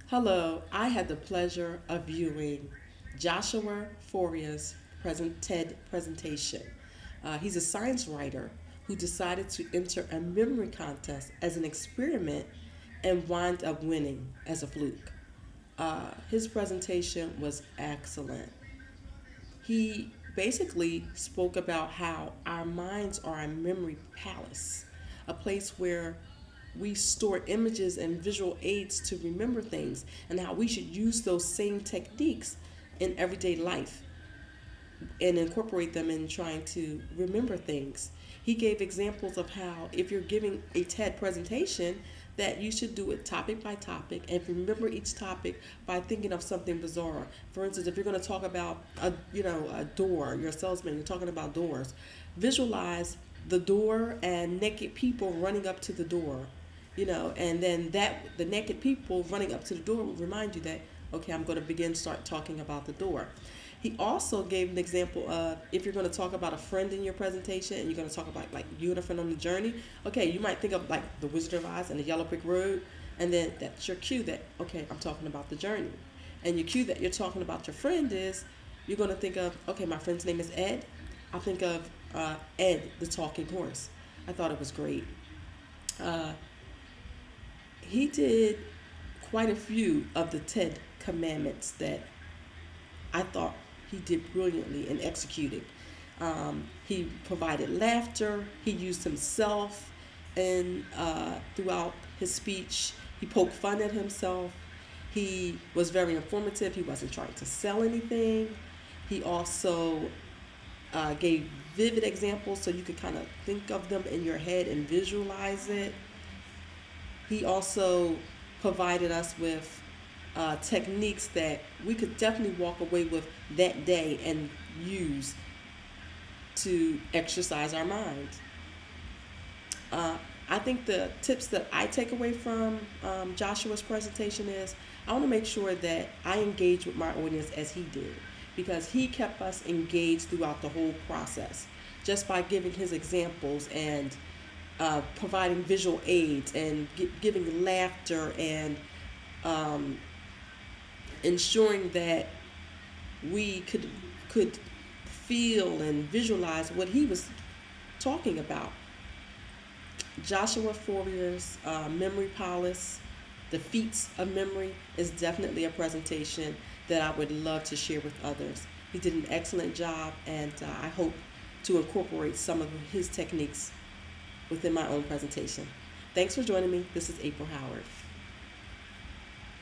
Hello, I had the pleasure of viewing Joshua Foria's TED presentation. He's a science writer who decided to enter a memory contest as an experiment and wind up winning as a fluke. His presentation was excellent. He basically spoke about how our minds are a memory palace, a place where we store images and visual aids to remember things, and how we should use those same techniques in everyday life and incorporate them in trying to remember things. He gave examples of how, if you're giving a TED presentation, that you should do it topic by topic and remember each topic by thinking of something bizarre. For instance, if you're going to talk about a door, you're a salesman, you're talking about doors, visualize the door and naked people running up to the door, and then the naked people running up to the door will remind you that, okay, I'm going to start talking about the door. He also gave an example of, if you're going to talk about a friend in your presentation and you're going to talk about like you and a friend on the journey, okay, you might think of like the Wizard of Oz and the Yellow Brick Road, and then that's your cue that, okay, I'm talking about the journey. And your cue that you're talking about your friend is, you're going to think of, okay, my friend's name is Ed. I'll think of Ed, the talking horse. I thought it was great. He did quite a few of the TED commandments that I thought he did brilliantly in executing. He provided laughter. He used himself and throughout his speech. He poked fun at himself. He was very informative. He wasn't trying to sell anything. He also gave vivid examples so you could kind of think of them in your head and visualize it. He also provided us with techniques that we could definitely walk away with that day and use to exercise our minds. I think the tips that I take away from Joshua's presentation is, I want to make sure that I engage with my audience as he did, because he kept us engaged throughout the whole process just by giving his examples and providing visual aids and giving laughter and ensuring that we could feel and visualize what he was talking about. Joshua Foria's Memory Palace, The Feats of Memory, is definitely a presentation that I would love to share with others. He did an excellent job, and I hope to incorporate some of his techniques within my own presentation. Thanks for joining me. This is April Howard.